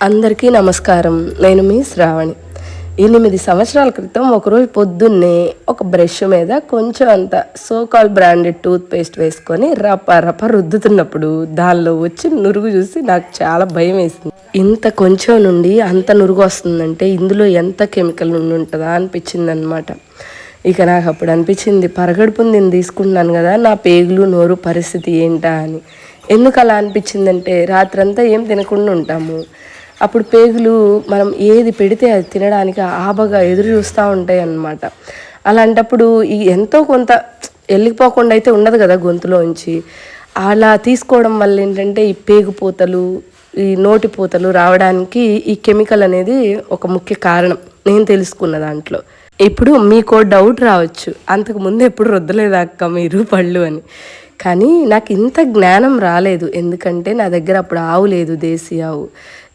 అందరికీ నమస్కారం. నేను మీ శ్రావణి. 8 సంవత్సరాల క్రితం ఒకరోజు పొద్దున్నే ఒక బ్రష్ మీద కొంచెం అంత సోకాల్ బ్రాండెడ్ టూత్ పేస్ట్ వేసుకొని రప రుద్దుతున్నప్పుడు దానిలో వచ్చి నురుగు చూసి నాకు చాలా భయం వేసింది. ఇంత కొంచెం నుండి అంత నురుగు వస్తుందంటే ఇందులో ఎంత కెమికల్ నుండి ఉంటుందా అనిపించింది అనమాట. ఇక నాకు అప్పుడు అనిపించింది, పరగడుపుని నేను తీసుకుంటున్నాను కదా, నా పేగులు నోరు పరిస్థితి ఏంటా అని. ఎందుకు అలా అనిపించిందంటే, రాత్రంతా ఏం తినకుండా ఉంటాము. అప్పుడు పేగులు మనం ఏది పెడితే అది తినడానికి ఆబగా ఎదురు చూస్తూ ఉంటాయి అన్నమాట. అలాంటప్పుడు ఈ ఎంతో కొంత వెళ్ళిపోకుండా అయితే ఉండదు కదా గొంతులోంచి. అలా తీసుకోవడం వల్ల ఏంటంటే ఈ పేగుపోతలు, ఈ నోటిపోతలు రావడానికి ఈ కెమికల్ అనేది ఒక ముఖ్య కారణం నేను తెలుసుకున్న దాంట్లో. ఇప్పుడు మీకో డౌట్ రావచ్చు, అంతకుముందు ఎప్పుడు రుద్దలేదా అక్క మీరు పళ్ళు అని. కానీ నాకు ఇంత జ్ఞానం రాలేదు, ఎందుకంటే నా దగ్గర అప్పుడు ఆవు లేదు,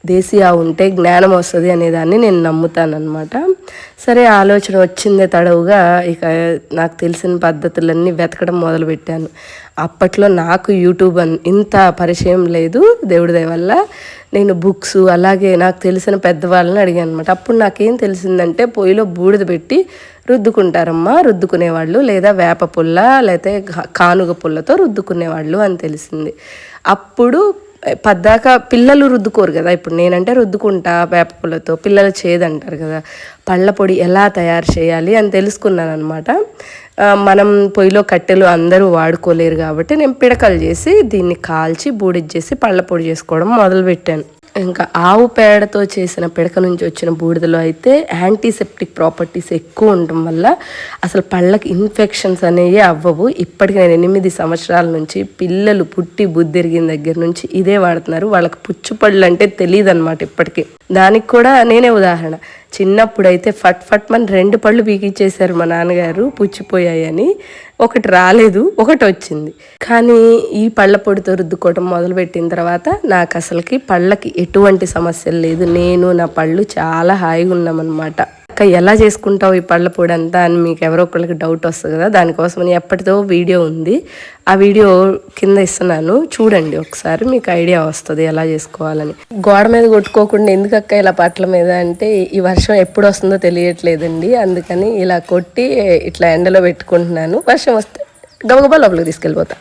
దేశీ ఆవు ఉంటే జ్ఞానం వస్తుంది అనేదాన్ని నేను నమ్ముతానమాట. సరే, ఆలోచన వచ్చిందే తడవుగా ఇక నాకు తెలిసిన పద్ధతులన్నీ వెతకడం మొదలుపెట్టాను. అప్పట్లో నాకు యూట్యూబ్ ఇంత పరిచయం లేదు, దేవుడి దయ వల్ల. నేను బుక్స్ అలాగే నాకు తెలిసిన పెద్దవాళ్ళని అడిగాను అనమాట. అప్పుడు నాకేం తెలిసిందంటే, పొయ్యిలో బూడిద పెట్టి రుద్దుకుంటారమ్మా రుద్దుకునేవాళ్ళు, లేదా వేప పుల్ల లేకపోతే కానుగ పుల్లతో రుద్దుకునేవాళ్ళు అని తెలిసింది. అప్పుడు పద్దాక పిల్లలు రుద్దుకోరు కదా, ఇప్పుడు నేనంటే రుద్దుకుంటా వేప పుల్లతో, పిల్లలు చేదంటారు కదా. పళ్ళ పొడి ఎలా తయారు చేయాలి అని తెలుసుకున్నాను అనమాట. మనం పొయ్యిలో కట్టెలు అందరూ వాడుకోలేరు కాబట్టి నేను పిడకలు చేసి దీన్ని కాల్చి బూడిచ్చేసి పళ్ళ పొడి చేసుకోవడం మొదలుపెట్టాను. ఇంకా ఆవు పేడతో చేసిన పిడక నుంచి వచ్చిన బూడిదలో అయితే యాంటీసెప్టిక్ ప్రాపర్టీస్ ఎక్కువ ఉండటం వల్ల అసలు పళ్ళకి ఇన్ఫెక్షన్స్ అనేవి అవ్వవు. ఇప్పటికి నేను 8 సంవత్సరాల నుంచి పిల్లలు పుట్టి బుద్ధిరిగిన దగ్గర నుంచి ఇదే వాడుతున్నారు. వాళ్ళకి పుచ్చుపళ్ళు అంటే తెలియదు అనమాట ఇప్పటికీ. దానికి కూడా నేనే ఉదాహరణ. చిన్నప్పుడైతే ఫట్ మని 2 పళ్ళు పీకిచ్చేశారు మా నాన్నగారు, పుచ్చిపోయాయని. ఒకటి రాలేదు, ఒకటి వచ్చింది. కానీ ఈ పళ్ళ పొడితో రుద్దుకోవటం మొదలుపెట్టిన తర్వాత నాకు అసలుకి పళ్ళకి ఎటువంటి సమస్యలు లేదు. నేను నా పళ్ళు చాలా హాయిగా ఉన్నామన్నమాట. ఎలా చేసుకుంటావు ఈ పళ్ళ పొడి అంతా అని మీకు ఎవరో ఒకరికి డౌట్ వస్తుంది కదా, దానికోసం ఎప్పటిదో వీడియో ఉంది. ఆ వీడియో కింద ఇస్తున్నాను, చూడండి ఒకసారి, మీకు ఐడియా వస్తుంది ఎలా చేసుకోవాలని. గోడ మీద కొట్టుకోకుండా ఎందుకక్క ఇలా పట్ల మీద అంటే, ఈ వర్షం ఎప్పుడు వస్తుందో తెలియట్లేదండి, అందుకని ఇలా కొట్టి ఇట్లా ఎండలో పెట్టుకుంటున్నాను. వర్షం వస్తే గబగబా లోపలికి తీసుకెళ్ళిపోతా.